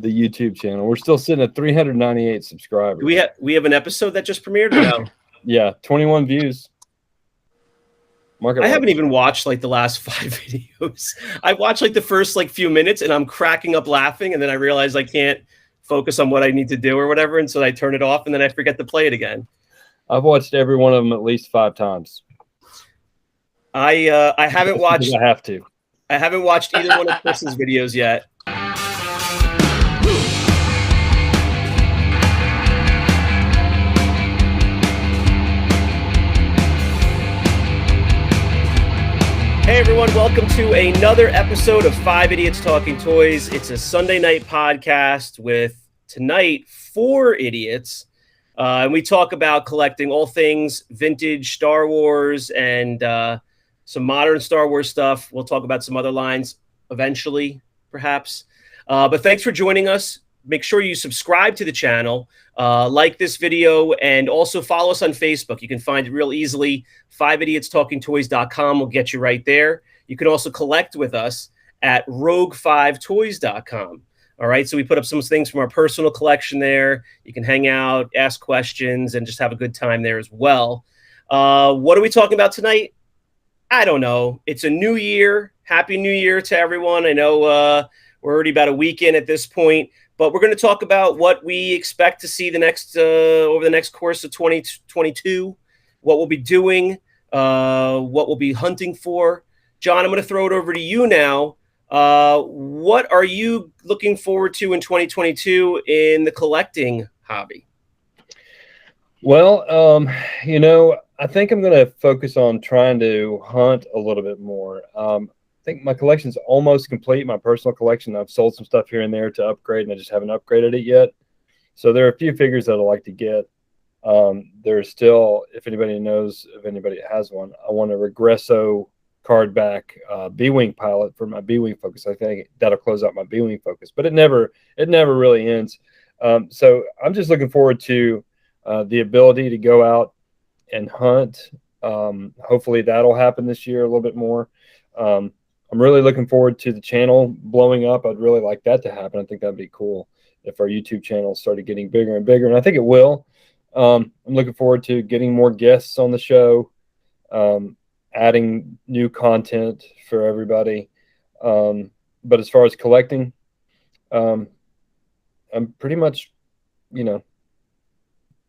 the YouTube channel. We're still sitting at 398 subscribers. We have an episode that just premiered now. Yeah, 21 views. I haven't even watched like the last 5 videos. I watched like the first like few minutes and I'm cracking up laughing, and then I realize I can't focus on what I need to do or whatever, and so I turn it off and then I forget to play it again. I've watched every one of them at least 5 times. I haven't watched. I have to. I haven't watched either one of Chris's videos yet. Hey everyone, welcome to another episode of 5 Idiots Talking Toys. It's a Sunday night podcast with tonight 4 idiots. And we talk about collecting all things vintage Star Wars and some modern Star Wars stuff. We'll talk about some other lines eventually, perhaps. But thanks for joining us. Make sure you subscribe to the channel, like this video, and also follow us on Facebook. You can find it real easily. 5idiotstalkingtoys.com will get you right there. You can also collect with us at rogue5toys.com. All right, so we put up some things from our personal collection there. You can hang out, ask questions, and just have a good time there as well. What are we talking about tonight? I don't know. It's a new year. Happy New Year to everyone. I know we're already about a week in at this point, but we're going to talk about what we expect to see the next over the next course of 2022, what we'll be doing, what we'll be hunting for. John, I'm going to throw it over to you now. What are you looking forward to in 2022 in the collecting hobby? Well, I think I'm going to focus on trying to hunt a little bit more. I think my collection's almost complete, my personal collection. I've sold some stuff here and there to upgrade, and I just haven't upgraded it yet. So there are a few figures that I'd like to get. There's still, if anybody knows of anybody that has one, I want a Regresso card back B-Wing pilot for my B-Wing focus. I think that'll close out my B-Wing focus, but it never really ends. So I'm just looking forward to the ability to go out and hunt. Hopefully that'll happen this year a little bit more. I'm really looking forward to the channel blowing up. I'd really like that to happen. I think that'd be cool if our YouTube channel started getting bigger and bigger, and I think it will. I'm looking forward to getting more guests on the show, adding new content for everybody. But as far as collecting, I'm pretty much,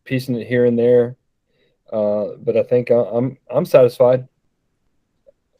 piecing it here and there. But I think I'm satisfied.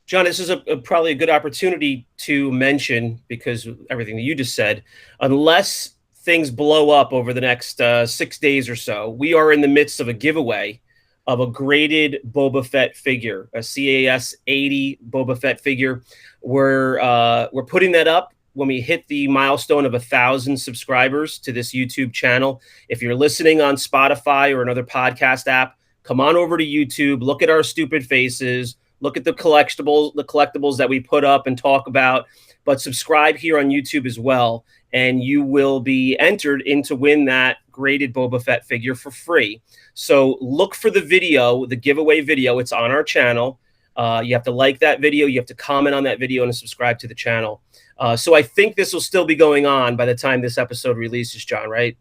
John, this is probably a good opportunity to mention, because of everything that you just said, unless things blow up over the next 6 days or so, we are in the midst of a giveaway of a graded Boba Fett figure, a CAS 80 Boba Fett figure. We're putting that up when we hit the milestone of 1,000 subscribers to this YouTube channel. If you're listening on Spotify or another podcast app, come on over to YouTube, look at our stupid faces, look at the collectibles that we put up and talk about, but subscribe here on YouTube as well, and you will be entered in to win that graded Boba Fett figure for free. So look for the video, the giveaway video. It's on our channel. You have to like that video. You have to comment on that video and subscribe to the channel. So I think this will still be going on by the time this episode releases, John, right?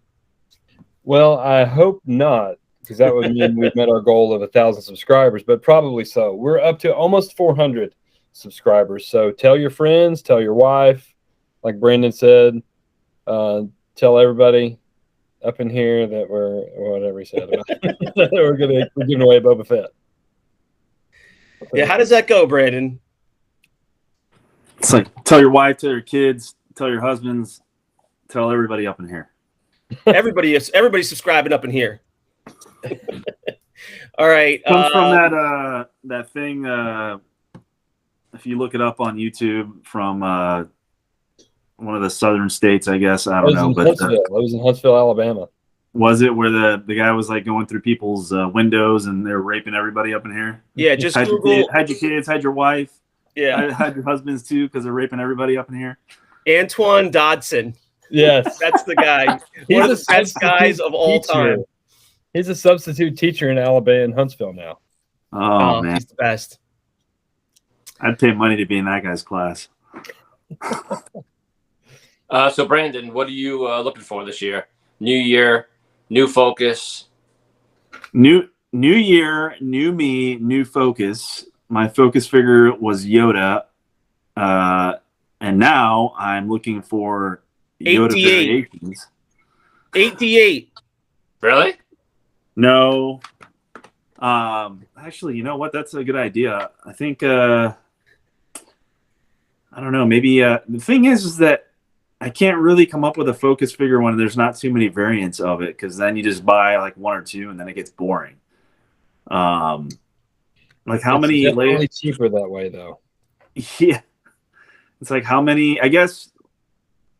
Well, I hope not, because that would mean we've met our goal of 1,000 subscribers, but probably so. We're up to almost 400 subscribers. So tell your friends, tell your wife, like Brandon said, tell everybody up in here that whatever he said, we're giving away Boba Fett. Yeah, how does that go, Brandon? It's like, tell your wife, tell your kids, tell your husbands, tell everybody up in here. Everybody's subscribing up in here. All right. Comes from that thing. If you look it up on YouTube, from one of the southern states, I guess. I don't know, but it was in Huntsville, Alabama. Was it where the guy was like going through people's windows and they're raping everybody up in here? Yeah, just hide Google. Your kids, hide your wife. Yeah, hide your husbands too, because they're raping everybody up in here. Antoine Dodson. Yes, that's the guy. One of the best guys of all time. He's a substitute teacher in Alabama and Huntsville now. Oh man, he's the best. I'd pay money to be in that guy's class. So Brandon, what are you looking for this year? New year, new focus. New year, new me, new focus. My focus figure was Yoda, and now I'm looking for Yoda 8D8. variations. 8D8. Really? No. Actually, you know what? That's a good idea. I think I don't know. Maybe the thing is that I can't really come up with a focus figure when there's not too many variants of it, because then you just buy like one or two and then it gets boring. Like how It's many? definitely cheaper that way, though. Yeah, it's like how many? I guess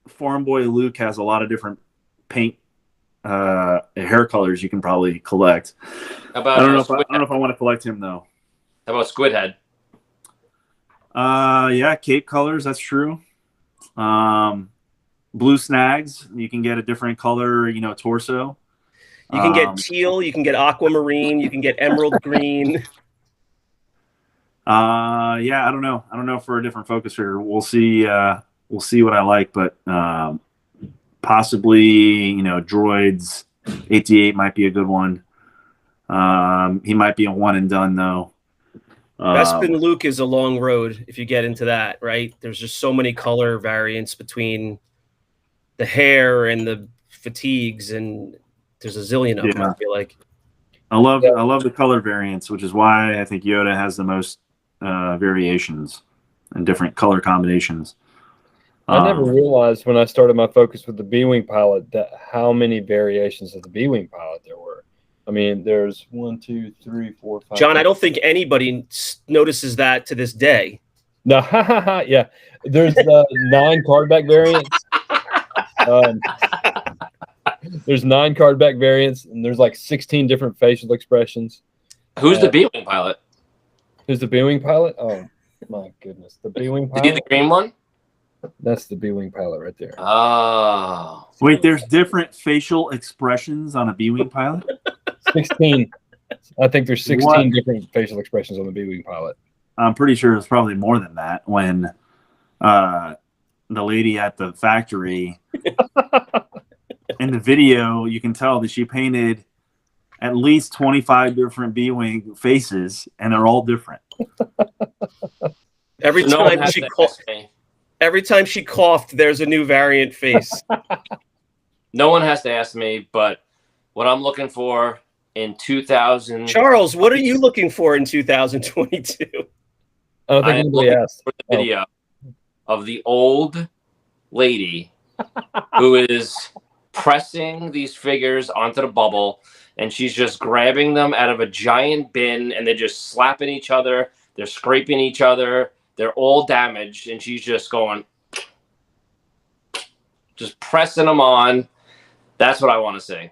Farm Boy Luke has a lot of different paint hair colors you can probably collect. How about I don't know if I want to collect him though. How about Squid Head? Yeah, cape colors. That's true. Blue snags. You can get a different color, torso. You can get teal, you can get aquamarine, you can get emerald green. Yeah, I don't know. I don't know for a different focus figure. We'll see. We'll see what I like, but possibly, droids. 88 might be a good one. He might be a one and done though. Bespin Luke is a long road if you get into that, right? There's just so many color variants between the hair and the fatigues, and there's a zillion of them, I feel like. I love the color variants, which is why I think Yoda has the most variations and different color combinations. I never realized when I started my focus with the B-Wing pilot that how many variations of the B-Wing pilot there were. I mean, there's 1, 2, 3, 4, 5. John, I don't think anybody notices that to this day. No, yeah. There's 9 cardback variants. There's 9 cardback variants, and there's like 16 different facial expressions. Who's the B-Wing pilot? Who's the B-Wing pilot? Oh, my goodness. The B-Wing pilot? Is he the green one? That's the B-Wing pilot right there. Oh. Wait, there's different facial expressions on a B-Wing pilot? 16. I think there's 16 different facial expressions on the B-Wing pilot. I'm pretty sure it's probably more than that when the lady at the factory in the video, you can tell that she painted at least 25 different B-Wing faces, and they're all different. Every time she coughed, there's a new variant face. No one has to ask me, but what I'm looking for in 2000. Charles, what are you looking for in 2022? I don't think anybody asked. For the video of the old lady who is pressing these figures onto the bubble, and she's just grabbing them out of a giant bin, and they're just slapping each other. They're scraping each other. They're all damaged, and she's just going, just pressing them on. That's what I want to see.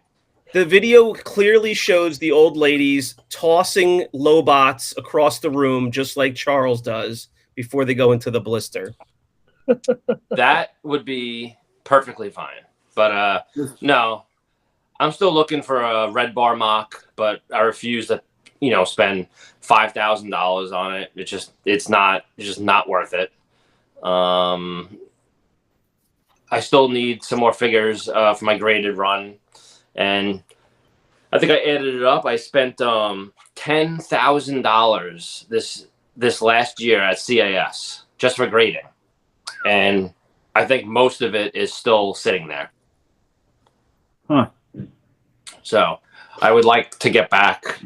The video clearly shows the old ladies tossing Lobots across the room, just like Charles does, before they go into the blister. That would be perfectly fine. But no, I'm still looking for a red bar mock, but I refuse to, spend $5,000 on it. It's just not worth it. I still need some more figures for my graded run, and I think I added it up. I spent $10,000 this last year at CAS just for grading, and I think most of it is still sitting there. Huh. So I would like to get back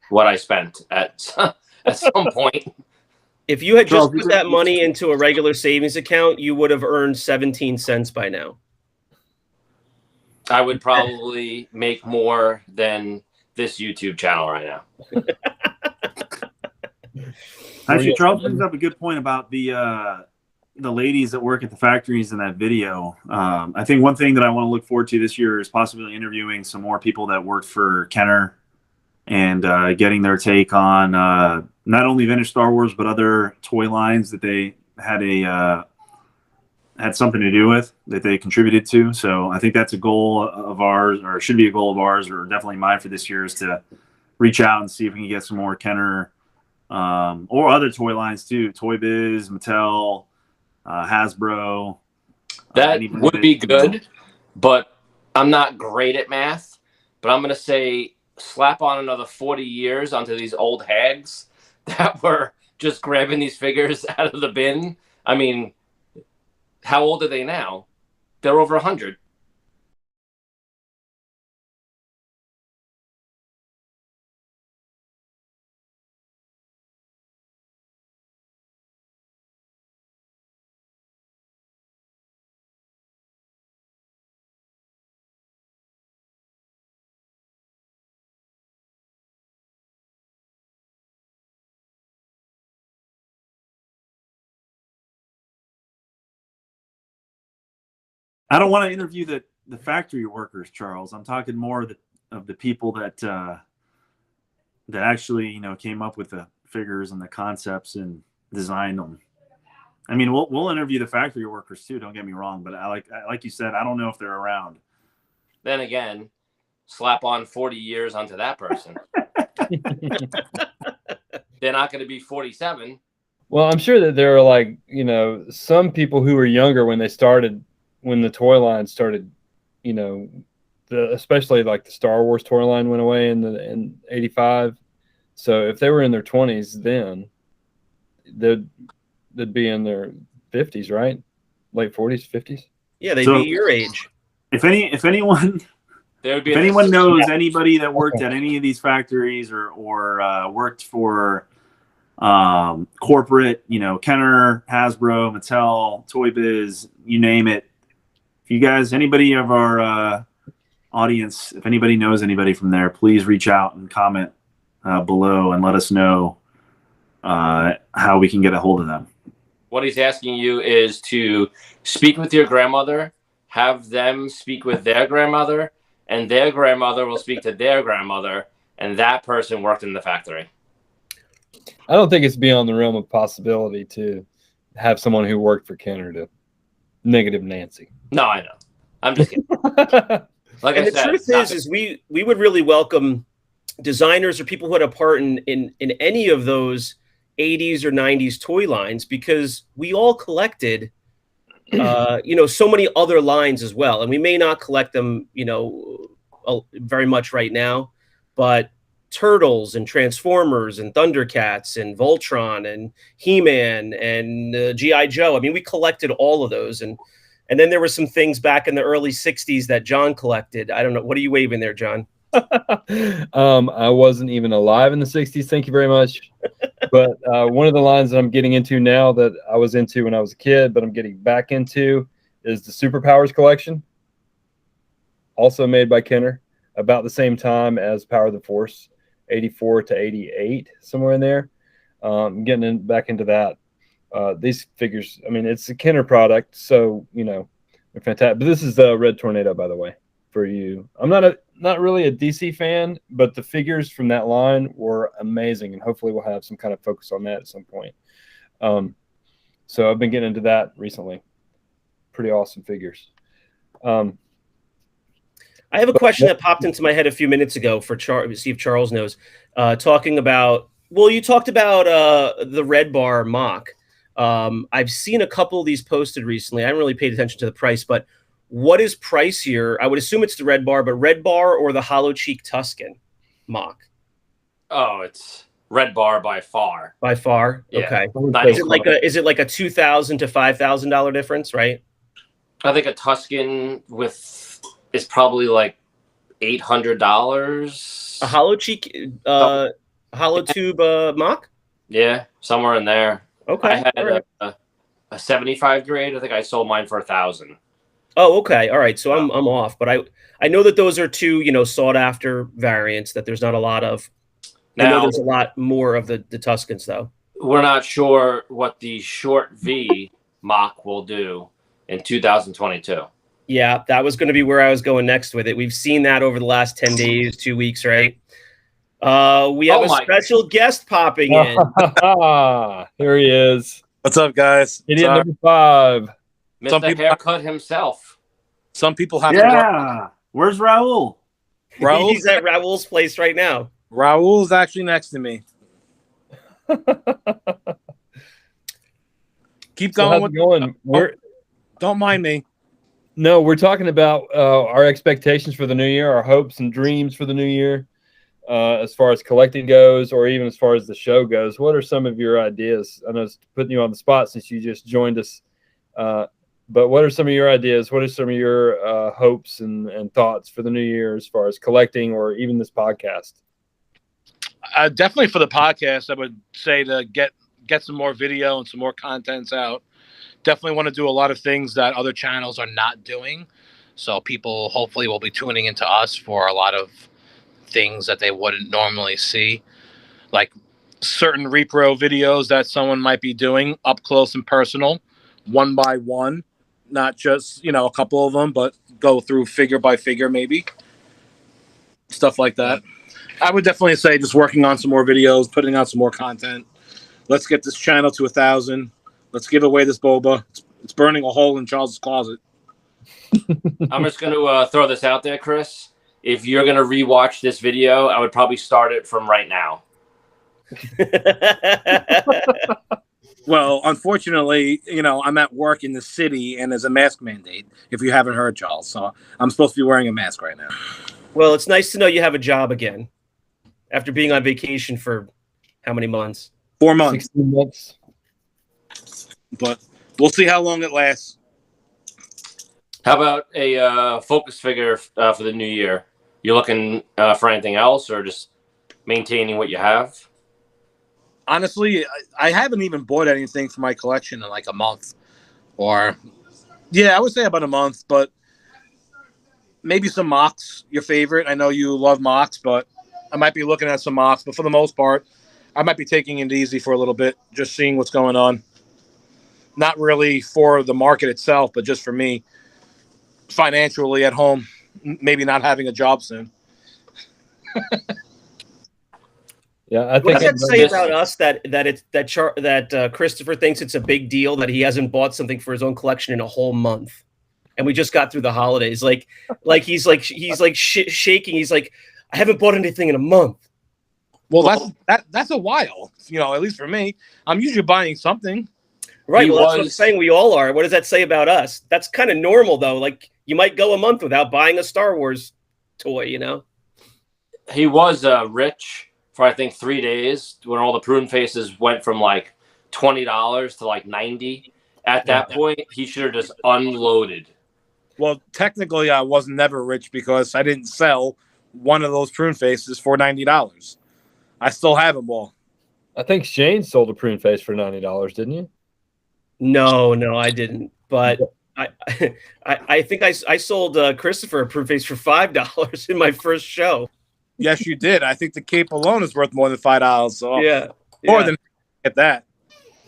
what I spent at some point. If you had just put that money into a regular savings account, you would have earned 17 cents by now. I would probably make more than this YouTube channel right now. Actually, Charles brings up a good point about the ladies that work at the factories in that video. I think one thing that I want to look forward to this year is possibly interviewing some more people that worked for Kenner and getting their take on not only vintage Star Wars, but other toy lines that they had something to do with, that they contributed to. So I think that's a goal of ours, or should be a goal of ours, or definitely mine for this year, is to reach out and see if we can get some more Kenner or other toy lines too. Toy Biz, Mattel, Hasbro. That would be good, but I'm not great at math. But I'm going to say slap on another 40 years onto these old hags that were just grabbing these figures out of the bin. I mean, how old are they now? They're over 100. I don't want to interview the factory workers, Charles. I'm talking more of the people that actually came up with the figures and the concepts and designed them. I mean, we'll interview the factory workers too. Don't get me wrong, but like you said, I don't know if they're around. Then again, slap on 40 years onto that person. They're not going to be 47. Well, I'm sure that there are like, some people who were younger when the toy line started, especially like the Star Wars toy line went away in '85. So if they were in their 20s then, they'd be in their 50s, right? Late 40s, 50s. Yeah, they'd be your age. If anyone knows anybody that worked at any of these factories or worked for corporate, Kenner, Hasbro, Mattel, Toy Biz, you name it. If you guys, anybody of our audience, if anybody knows anybody from there, please reach out and comment below and let us know how we can get a hold of them. What he's asking you is to speak with your grandmother, have them speak with their grandmother, and their grandmother will speak to their grandmother, and that person worked in the factory. I don't think it's beyond the realm of possibility to have someone who worked for Kenner to negative Nancy. No, I know. I'm just kidding. Like and the truth is we would really welcome designers or people who had a part in any of those 80s or 90s toy lines, because we all collected so many other lines as well, and we may not collect them very much right now, but Turtles and Transformers and Thundercats and Voltron and He-Man and G.I. Joe. I mean, we collected all of those, and then there were some things back in the early 60s that John collected. I don't know. What are you waving there, John? I wasn't even alive in the 60s. Thank you very much. But one of the lines that I'm getting into now that I was into when I was a kid, but I'm getting back into, is the Superpowers collection. Also made by Kenner, about the same time as Power of the Force, 84 to 88, somewhere in there. I'm getting back into that. These figures, I mean, it's a Kenner product, so, they're fantastic. But this is the Red Tornado, by the way, for you. I'm not really a DC fan, but the figures from that line were amazing, and hopefully we'll have some kind of focus on that at some point. So I've been getting into that recently. Pretty awesome figures. I have a question that popped into my head a few minutes ago for see if Charles knows. Talking about, you talked about the Red Bar mock. I've seen a couple of these posted recently. I haven't really paid attention to the price, but what is pricier? I would assume it's the Red Bar, but Red Bar or the Hollow Cheek Tuscan mock? Oh, it's Red Bar by far. By far? Yeah. Okay. Is it like a $2,000 to $5,000 difference, right? I think a Tuscan is probably like $800. A Hollow Cheek, Hollow Tube mock? Yeah, somewhere in there. Okay. I had a 75 grade. I think I sold mine for $1,000. Oh, okay. All right. So I'm off, but I know that those are two, sought after variants that there's not a lot of. Now, I know there's a lot more of the Tuscans though. We're not sure what the short V mock will do in 2022. Yeah, that was going to be where I was going next with it. We've seen that over the last 10 days, 2 weeks, right? We have a special guest popping in. Here he is. What's up, guys? Idiot number 5. Mr. Haircut himself. Some people have to. Where's Raul? He's at Raul's place right now. Raul's actually next to me. Keep going. Don't mind me. No, we're talking about our expectations for the new year, our hopes and dreams for the new year, as far as collecting goes, or even as far as the show goes. What are some of your ideas? I know it's putting you on the spot since you just joined us, but what are some of your ideas? What are some of your hopes and thoughts for the new year as far as collecting or even this podcast? Definitely for the podcast, I would say to get some more video and some more contents out. Definitely want to do a lot of things that other channels are not doing. So people hopefully will be tuning into us for a lot of things that they wouldn't normally see. Like certain repro videos that someone might be doing up close and personal, one by one, not just, a couple of them, but go through figure by figure, maybe. Stuff like that. I would definitely say just working on some more videos, putting out some more content. Let's get this channel to 1,000. Let's give away this boba. It's burning a hole in Charles's closet. I'm just going to throw this out there, Chris. If you're going to rewatch this video, I would probably start it from right now. Well, unfortunately, I'm at work in the city and there's a mask mandate, if you haven't heard, Charles. So I'm supposed to be wearing a mask right now. Well, it's nice to know you have a job again after being on vacation for how many months? 4 months. 16 months. But we'll see how long it lasts. How about a focus figure for the new year? You looking for anything else or just maintaining what you have? Honestly, I haven't even bought anything for my collection in like a month. I would say about a month, but maybe some mocks, your favorite. I know you love mocks, but I might be looking at some mocks. But for the most part, I might be taking it easy for a little bit, just seeing what's going on. Not really for the market itself, but just for me, financially at home, maybe not having a job soon. Yeah, I think. What does that say about us that Christopher thinks it's a big deal that he hasn't bought something for his own collection in a whole month, and we just got through the holidays? Like he's shaking. He's like, I haven't bought anything in a month. Well, that's a while. At least for me, I'm usually buying something. Right. Well, that's what I'm saying. We all are. What does that say about us? That's kind of normal, though. Like you might go a month without buying a Star Wars toy. He was rich for I think 3 days when all the prune faces went from like $20 to like $90. At that point, he should have just unloaded. Well, technically, I was never rich because I didn't sell one of those prune faces for $90. I still have them all. I think Shane sold a prune face for $90, didn't you? No, I didn't. But I think I sold Christopher a prune face for $5 in my first show. Yes, you did. I think the cape alone is worth more than $5. So more than at that.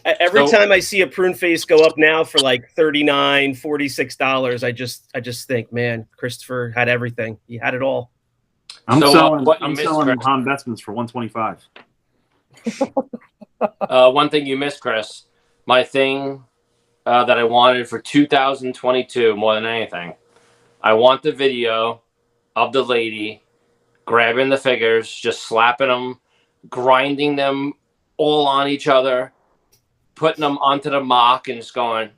Every time I see a prune face go up now for like $39, $46, I just think, man, Christopher had everything. He had it all. I'm selling Tom Betzman's for $125. One thing you missed, Chris. My thing that I wanted for 2022 more than anything. I want the video of the lady grabbing the figures, just slapping them, grinding them all on each other, putting them onto the mock and just going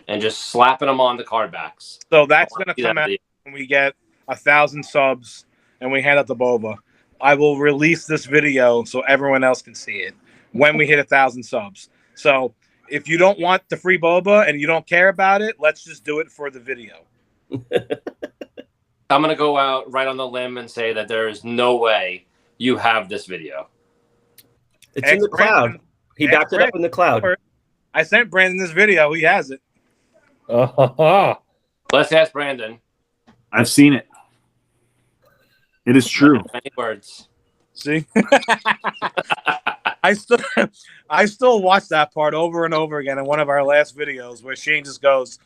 and just slapping them on the card backs. So that's going to come out when we get 1,000 subs and we hand out the boba. I will release this video so everyone else can see it when we hit 1,000 subs. So if you don't want the free boba and you don't care about it, let's just do it for the video. I'm going to go out right on the limb and say that there is no way you have this video. It's in the cloud. He backed it up in the cloud. I sent Brandon this video. He has it. Let's ask Brandon. I've seen it. It is true. Many words. See? I still watch that part over and over again in one of our last videos where Shane just goes,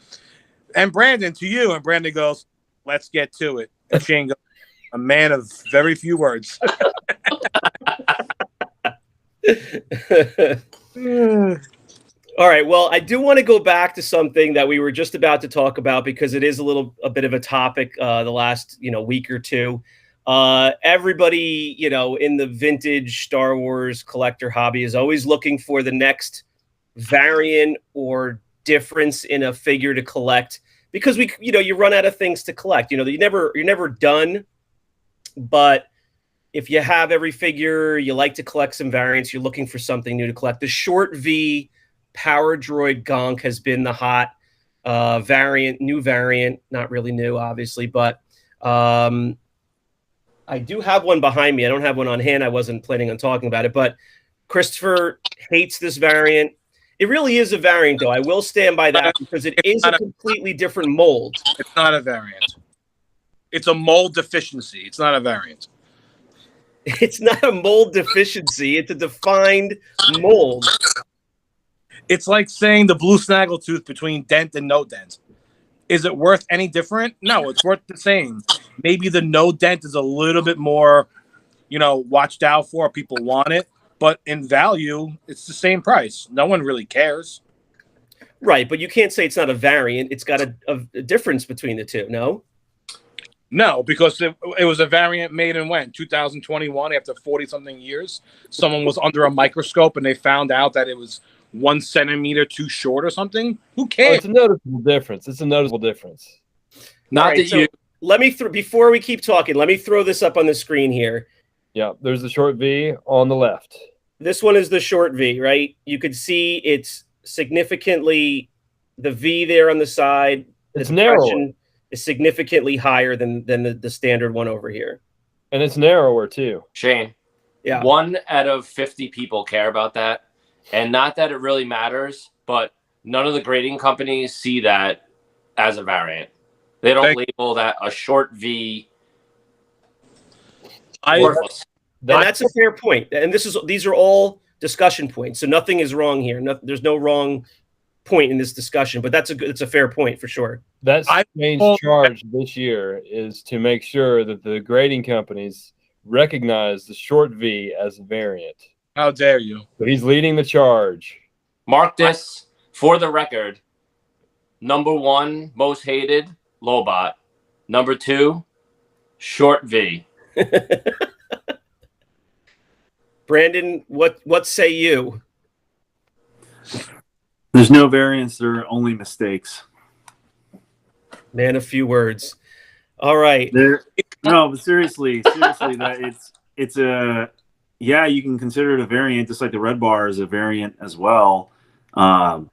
and Brandon, to you. And Brandon goes, let's get to it. And Shane goes, a man of very few words. All right. Well, I do want to go back to something that we were just about to talk about because it is a bit of a topic the last week or two. Everybody in the vintage Star Wars collector hobby is always looking for the next variant or difference in a figure to collect, because you run out of things to collect. You're never done, but if you have every figure, you like to collect some variants, you're looking for something new to collect. The short V Power Droid Gonk has been the hot new variant, not really new, obviously, but I do have one behind me. I don't have one on hand. I wasn't planning on talking about it, but Christopher hates this variant. It really is a variant, though. I will stand by that because it is a completely different mold. It's not a variant. It's a mold deficiency. It's not a variant. It's not a mold deficiency. It's a defined mold. It's like saying the blue snaggletooth between dent and no dent. Is it worth any different? No, it's worth the same. Maybe the no dent is a little bit more, watched out for. People want it. But in value, it's the same price. No one really cares. Right, but you can't say it's not a variant. It's got a difference between the two, no? No, because it was a variant made in when? 2021, after 40-something years. Someone was under a microscope and they found out that it was 1 centimeter too short or something. Who cares? Oh, it's a noticeable difference. Not right, that so you. Let me before we keep talking, let me throw this up on the screen here. Yeah, there's the short V on the left. This one is the short V, right? You could see it's significantly the V there on the side. It's narrower. Is significantly higher than the standard one over here. And it's narrower too. Shane. Yeah. 1 out of 50 people care about that. And not that it really matters, but none of the grading companies see that as a variant. They don't label that a short V. That's a fair point. And these are all discussion points. So nothing is wrong here. There's no wrong point in this discussion, but it's a fair point for sure. That's Shane's charge this year, is to make sure that the grading companies recognize the short V as a variant. How dare you? So he's leading the charge. Mark this for the record. Number 1, most hated, Lobot. Number 2, short V. Brandon, what say you? There's no variants. There are only mistakes. Man, a few words. All right. No, but seriously, that it's a you can consider it a variant, just like the red bar is a variant as well. Are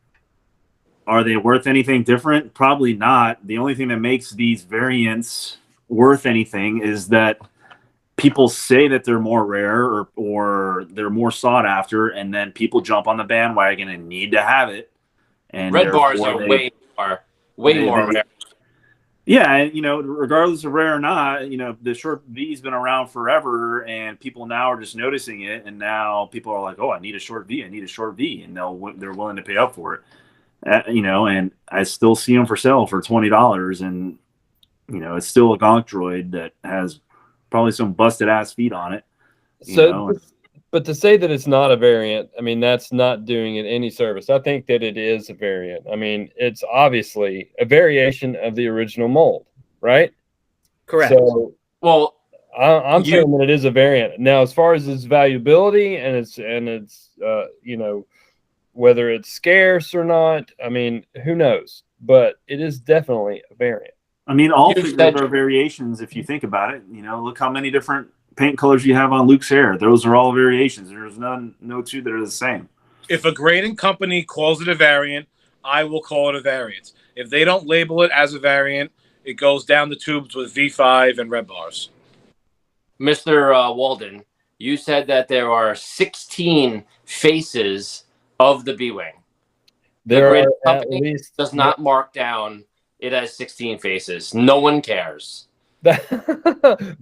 they worth anything different? Probably not. The only thing that makes these variants worth anything is that people say that they're more rare or they're more sought after, and then people jump on the bandwagon and need to have it. And red bars are way more rare. Yeah, and regardless of rare or not, the short V's been around forever, and people now are just noticing it, and now people are like, "Oh, I need a short V, and they're willing to pay up for it." And I still see them for sale for $20, and it's still a Gonk droid that has probably some busted ass feet on it. But to say that it's not a variant, I mean, that's not doing it any service. I think that it is a variant. I mean, it's obviously a variation of the original mold, right? Correct. So, well, I'm saying that it is a variant. Now, as far as its valuability and its whether it's scarce or not, I mean, who knows? But it is definitely a variant. I mean, all figures are variations if you think about it. Look how many different paint colors you have on Luke's hair. Those are all variations. There's no two that are the same. If a grading company calls it a variant, I will call it a variant. If they don't label it as a variant, it goes down the tubes with V5 and red bars. Mr. Walden, you said that there are 16 faces of the B-Wing. The grading company does not mark down it has 16 faces. No one cares.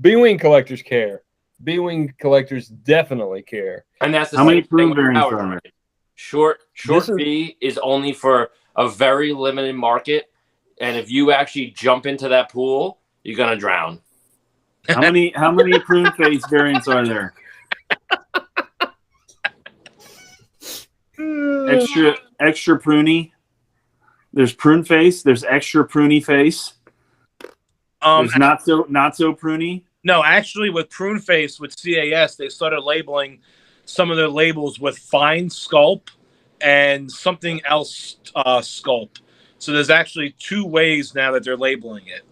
B-Wing collectors care. B-Wing collectors definitely care. And that's the how same many prune thing variants are there? Short V is only for a very limited market, and if you actually jump into that pool, you're gonna drown. How many prune face variants are there? Extra pruny. There's prune face. There's extra pruny face. There's not so pruny. No, actually, with prune face with CAS, they started labeling some of their labels with fine sculpt and something else sculpt. So there's actually 2 ways now that they're labeling it.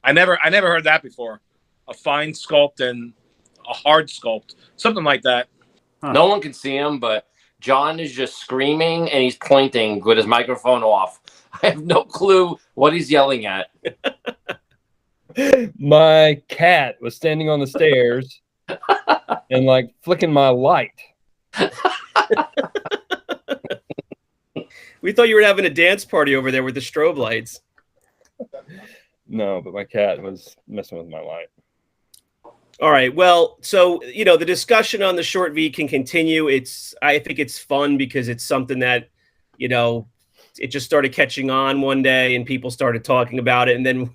I never heard that before. A fine sculpt and a hard sculpt, something like that. Huh. No one can see him, but John is just screaming and he's pointing with his microphone off. I have no clue what he's yelling at. My cat was standing on the stairs and like flicking my light. We thought you were having a dance party over there with the strobe lights. No, but my cat was messing with my light. All right. Well, so, the discussion on the short V can continue. I think it's fun because it's something that, it just started catching on one day and people started talking about it. And then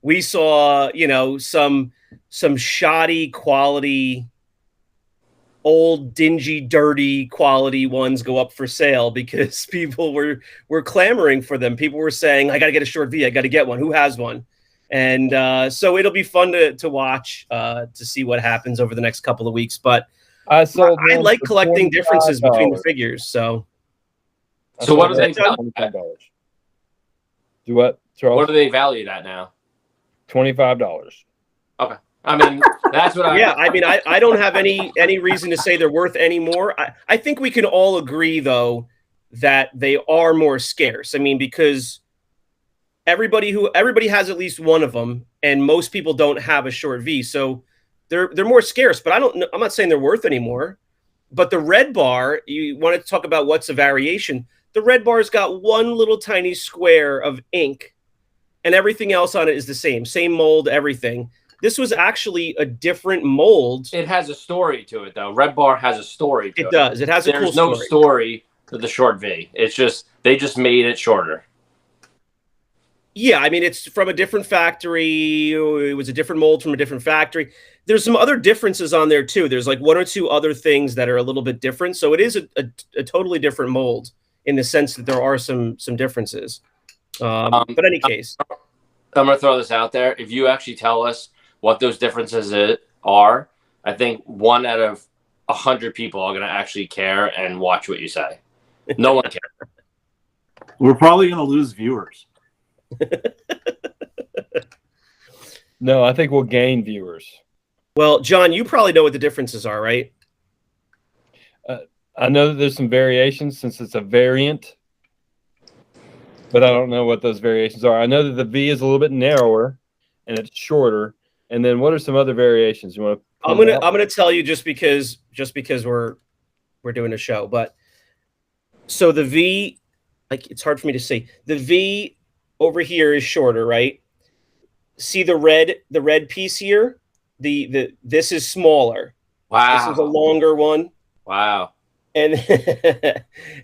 we saw, some shoddy quality, old, dingy, dirty quality ones go up for sale because people were clamoring for them. People were saying, I got to get a short V. I got to get one. Who has one? And so it'll be fun to watch, to see what happens over the next couple of weeks. But I like collecting differences between the figures. So what are they? Do what, Charles? What are they valued at now? $25. Okay. I mean, that's what I don't have any reason to say they're worth any more. I think we can all agree, though, that they are more scarce. I mean, because everybody has at least one of them, and most people don't have a short V, so they're more scarce. But I'm not saying they're worth any more. But the red bar, you wanted to talk about what's a variation. The red bar's got one little tiny square of ink, and everything else on it is the same mold, everything. This was actually a different mold. It has a story to it, though. Red Bar has a story to it. It does. It has a cool story. There's no story to the short V. It's just, they just made it shorter. Yeah, I mean, it's from a different factory. It was a different mold from a different factory. There's some other differences on there, too. There's like 1 or 2 other things that are a little bit different. So it is a totally different mold in the sense that there are some differences. But in any case. I'm going to throw this out there. If you actually tell us what those differences are, I think 1 out of 100 people are going to actually care and watch what you say. No one cares. We're probably going to lose viewers. No, I think we'll gain viewers. Well, John, you probably know what the differences are, right? I know that there's some variations since it's a variant, but I don't know what those variations are. I know that the V is a little bit narrower and it's shorter. And then what are some other variations you want to? I'm gonna tell you just because we're doing a show. But so the V, like, it's hard for me to say. The V over here is shorter, right? See the red piece here? This is smaller. Wow. This is a longer one. Wow. And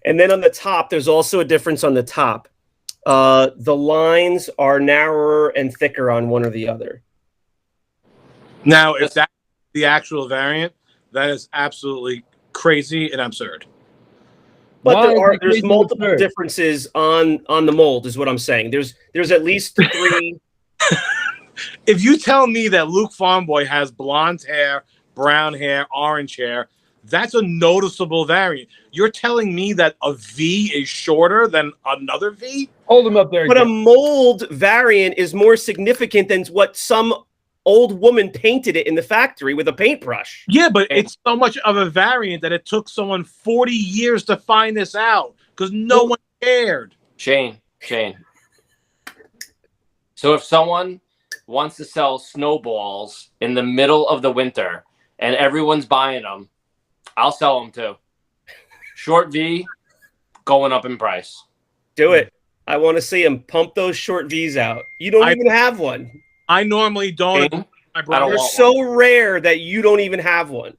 and then on the top, there's also a difference on the top. The lines are narrower and thicker on one or the other. Now, if that's the actual variant, that is absolutely crazy and absurd. But there's multiple differences on the mold, is what I'm saying. There's at least 3. If you tell me that Luke Farmboy has blonde hair, brown hair, orange hair, that's a noticeable variant. You're telling me that a V is shorter than another V? Hold them up there. But a mold variant is more significant than what some old woman painted it in the factory with a paintbrush. Yeah, but it's so much of a variant that it took someone 40 years to find this out because no one cared. Shane. So if someone wants to sell snowballs in the middle of the winter and everyone's buying them, I'll sell them too. Short V going up in price. Do it. I want to see him pump those short Vs out. You don't even have one. I normally don't. They're so rare that you don't even have one.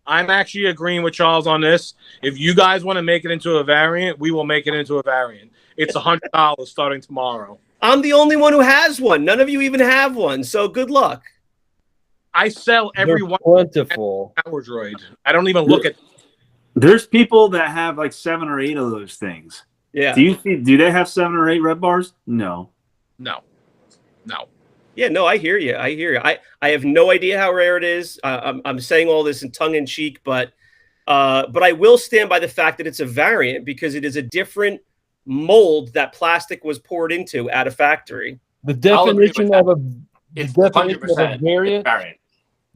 I'm actually agreeing with Charles on this. If you guys want to make it into a variant, we will make it into a variant. It's $100 starting tomorrow. I'm the only one who has one. None of you even have one. So good luck. I sell every one. Plentiful. Power Droid. I don't even look at. There's people that have like 7 or 8 of those things. Yeah. Do they have 7 or 8 red bars? No. Yeah, no, I hear you. I have no idea how rare it is. I'm saying all this in tongue in cheek, but But I will stand by the fact that it's a variant because it is a different mold that plastic was poured into at a factory. The definition of a It's 100% variant. variant.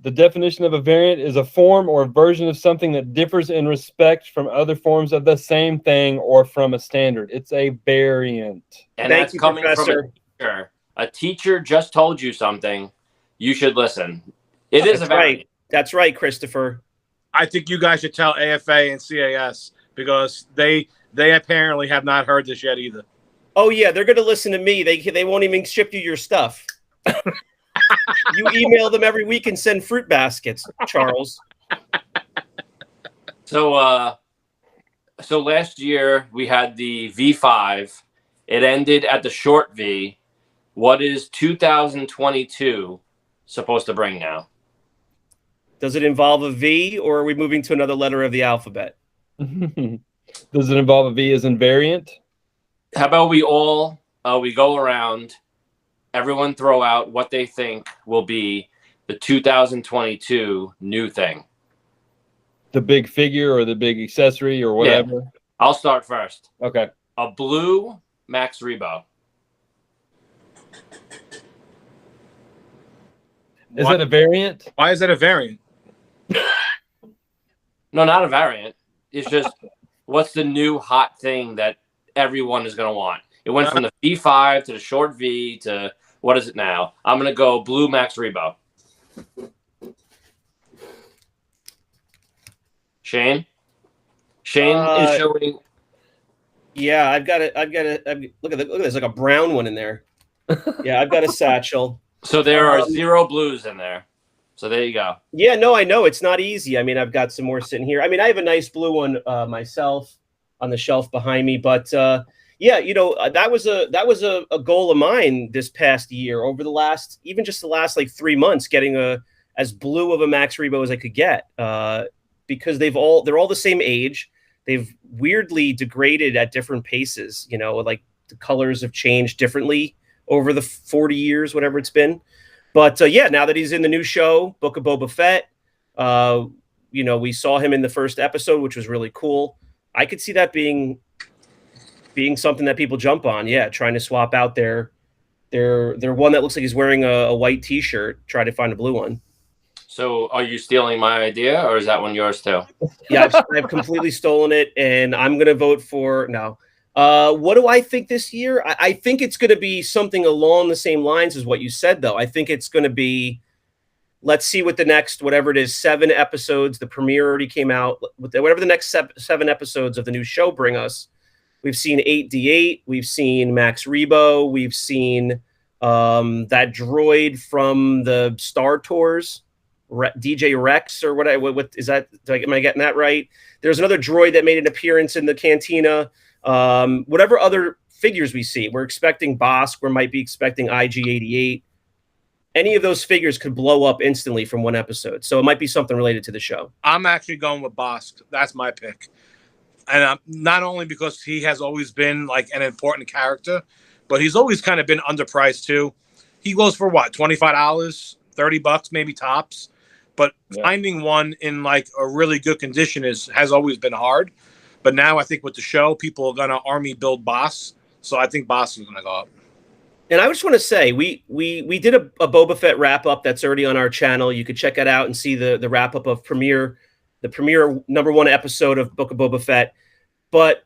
The definition of a variant is a form or version of something that differs in respect from other forms of the same thing or from a standard. It's a variant. And that's coming from a teacher. A teacher just told you something. You should listen. It is a variant. Right. That's right, Christopher. I think you guys should tell AFA and CAS because they apparently have not heard this yet either. Oh yeah, they're going to listen to me. They won't even ship you your stuff. You email them every week and send fruit baskets, Charles. So last year we had the V5. It ended at the short V. What is 2022 supposed to bring now? Does it involve a V, or are we moving to another letter of the alphabet? Does it involve a V as in variant? How about we all we go around, everyone throw out what they think will be the 2022 new thing. The big figure or the big accessory or whatever? Yeah. I'll start first. Okay. A blue Max Rebo. Is it a variant? Why is that a variant? No, not a variant. It's just what's the new hot thing that everyone is going to want. It went from the V5 to the short V to what is it now? I'm going to go blue Max Rebo. Shane is showing. Yeah, I've got it. Look at there's like a brown one in there. Yeah, I've got a satchel. So there are 0 blues in there. So there you go. Yeah, no, I know it's not easy. I mean, I've got some more sitting here. I mean, I have a nice blue one myself on the shelf behind me, but yeah, you know, that was a goal of mine this past year, over the last like 3 months, getting as blue of a Max Rebo as I could get, because they're all the same age. They've weirdly degraded at different paces. You know, like the colors have changed differently over the 40 years, whatever it's been. But yeah, now that he's in the new show, Book of Boba Fett, you know, we saw him in the first episode, which was really cool. I could see that being something that people jump on. Yeah, trying to swap out their one that looks like he's wearing a white T-shirt, try to find a blue one. So are you stealing my idea, or is that one yours too? Yeah, I've completely stolen it, and I'm going to vote for no. What do I think this year? I think it's going to be something along the same lines as what you said, though. I think it's going to be, let's see what the next, whatever it is, 7 episodes. The premiere already came out. Whatever the next 7 episodes of the new show bring us. We've seen 8D8. We've seen Max Rebo. We've seen that droid from the Star Tours, DJ Rex, or what is that? Am I getting that right? There's another droid that made an appearance in the cantina. Whatever other figures we see, we're expecting Bosk. We might be expecting IG-88. Any of those figures could blow up instantly from one episode. So it might be something related to the show. I'm actually going with Bosk. That's my pick. And not only because he has always been like an important character, but he's always kind of been underpriced too. He goes for what, $25, $30 maybe tops. But finding one in like a really good condition has always been hard. But now I think with the show, people are going to army build Boss. So I think Boss is going to go up. And I just want to say, we did a Boba Fett wrap up that's already on our channel. You could check it out and see the wrap up of the premiere #1 episode of Book of Boba Fett. But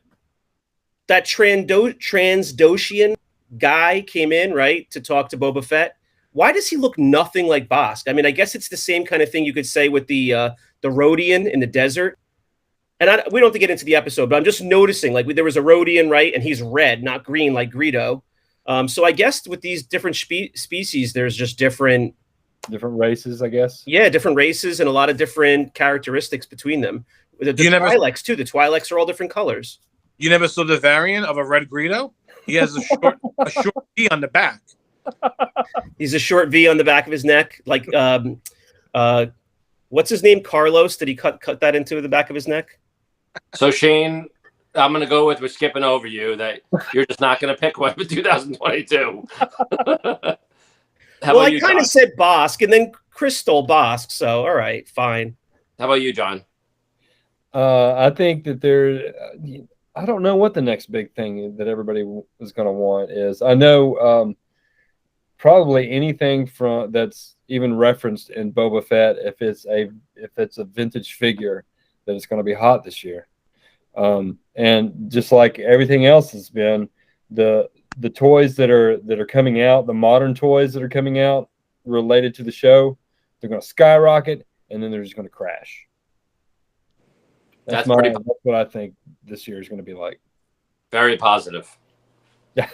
that Transdoshian guy came in, right, to talk to Boba Fett. Why does he look nothing like Bosk? I mean, I guess it's the same kind of thing you could say with the Rodian in the desert. And we don't have to get into the episode, but I'm just noticing, like, there was a Rodian, right, and he's red, not green like Greedo. So I guess with these different species, there's just different races, I guess. Yeah, different races and a lot of different characteristics between them. The Twi'leks, too. The Twi'leks are all different colors. You never saw the variant of a red Greedo? He has a short V on the back. He's a short V on the back of his neck. Like, what's his name? Carlos? Did he cut that into the back of his neck? So Shane, I'm going to go with we're skipping over you that you're just not going to pick one for 2022. Well, I kind of said Bosk, and then Chris stole Bosk, so all right, fine. How about you, John? I think that I don't know what the next big thing that everybody is going to want is. I know probably anything from that's even referenced in Boba Fett, if it's a vintage figure, that it's going to be hot this year. And just like everything else has been, the toys that are coming out, the modern toys that are coming out related to the show, they're going to skyrocket, and then they're just going to crash. That's what I think this year is going to be like. Very positive. Yeah.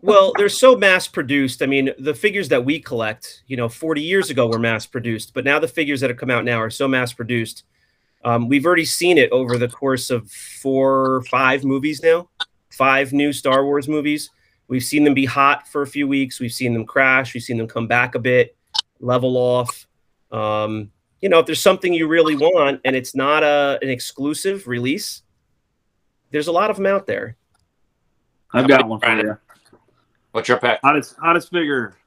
Well, they're so mass produced. I mean, the figures that we collect, 40 years ago were mass produced, but now the figures that have come out now are so mass produced. We've already seen it over the course of 4 or 5 movies now, 5 new Star Wars movies. We've seen them be hot for a few weeks. We've seen them crash. We've seen them come back a bit, level off. If there's something you really want and it's not an exclusive release, there's a lot of them out there. I've got one for you. What's your pick? Hottest figure.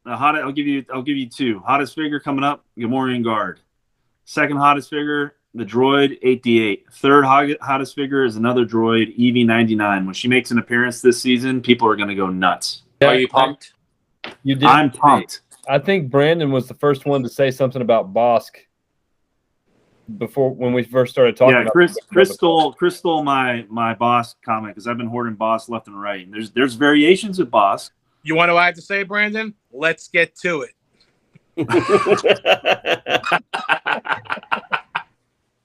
I'll give you 2. Hottest figure coming up, Gamorrean Guard. Second hottest figure, the droid 8D8. Third hottest figure is another droid, EV99. When she makes an appearance this season, people are going to go nuts. Are you pumped? You did. I'm pumped. I think Brandon was the first one to say something about Bosk before when we first started talking. Yeah, about Chris stole my Bosk comment because I've been hoarding Bosk left and right. And there's variations with Bosk. You want what I have to say, Brandon? Let's get to it.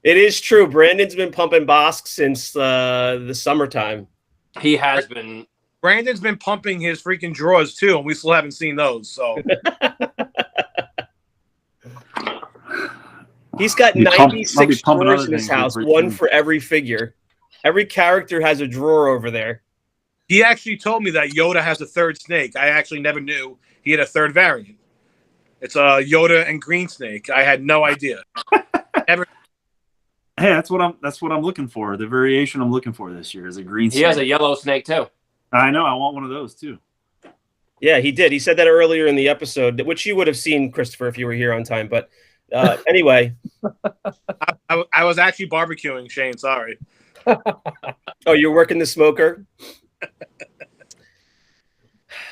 It is true. Brandon's been pumping Bosk since the summertime. He has been. Brandon's been pumping his freaking drawers too, and we still haven't seen those. So he's got 96 drawers in his house, one for every figure. Every character has a drawer over there. He actually told me that Yoda has a third snake. I actually never knew he had a third variant. It's a Yoda and green snake. I had no idea. Ever. Hey, that's what I'm looking for. The variation I'm looking for this year is a green snake. He has a yellow snake too. I know. I want one of those too. Yeah, he did. He said that earlier in the episode, which you would have seen, Christopher, if you were here on time. But anyway. I was actually barbecuing, Shane. Sorry. Oh, you're working the smoker?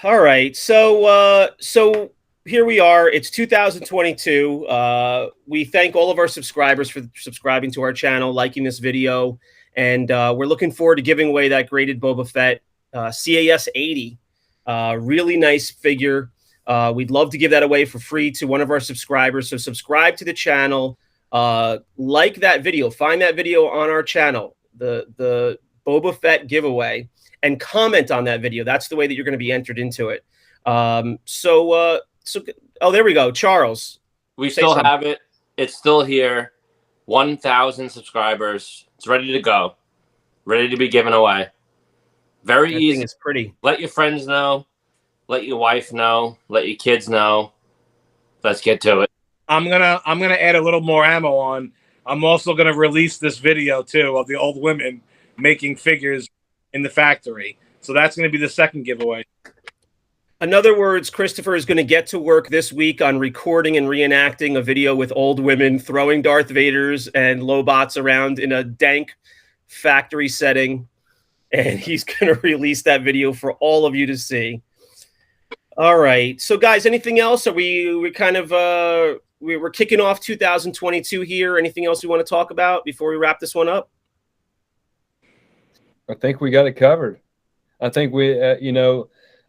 All right. So here we are. It's 2022. We thank all of our subscribers for subscribing to our channel, liking this video, and we're looking forward to giving away that graded Boba Fett CAS 80. Really nice figure. We'd love to give that away for free to one of our subscribers. So subscribe to the channel, like that video, find that video on our channel, the Boba Fett giveaway, and comment on that video. That's the way that you're going to be entered into it. So there we go. Charles. We still have it. It's still here. 1,000 subscribers. It's ready to go. Ready to be given away. Very easy. It's pretty. Let your friends know. Let your wife know. Let your kids know. Let's get to it. I'm gonna add a little more ammo on. I'm also gonna release this video too of the old women making figures in the factory. So that's gonna be the second giveaway. In other words, Christopher is going to get to work this week on recording and reenacting a video with old women throwing Darth Vaders and Lobots around in a dank factory setting. And he's going to release that video for all of you to see. All right. So, guys, anything else? Are we kind of we're kicking off 2022 here. Anything else we want to talk about before we wrap this one up? I think we got it covered. I think we,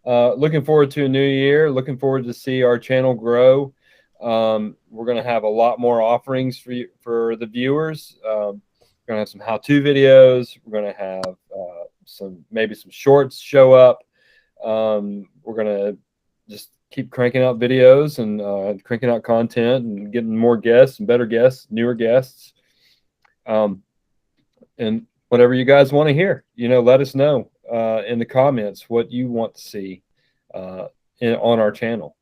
looking forward to a new year. Looking forward to see our channel grow. We're going to have a lot more offerings for the viewers. We're going to have some how-to videos. We're going to have maybe some shorts show up. We're going to just keep cranking out videos and cranking out content and getting more guests and better guests, newer guests. And whatever you guys want to hear, let us know in the comments what you want to see on our channel,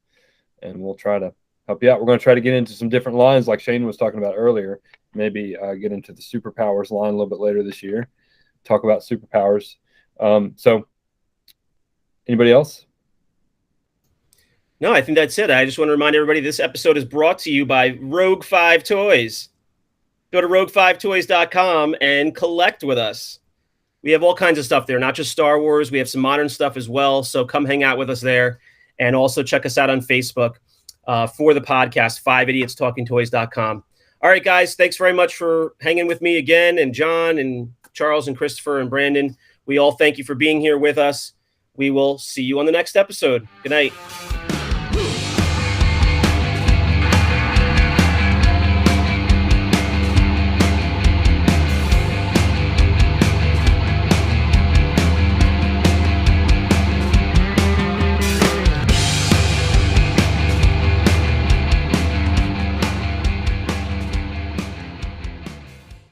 and we'll try to help you out. We're going to try to get into some different lines like Shane was talking about earlier. Maybe get into the superpowers line a little bit later this year, talk about superpowers. So anybody else? No, I think that's it. I just want to remind everybody this episode is brought to you by Rogue 5 Toys. go to rogue5toys.com and collect with us. We have all kinds of stuff there, not just Star Wars. We have some modern stuff as well. So come hang out with us there. And also check us out on Facebook for the podcast, 5idiotstalkingtoys.com. All right, guys, thanks very much for hanging with me again, and John and Charles and Christopher and Brandon. We all thank you for being here with us. We will see you on the next episode. Good night.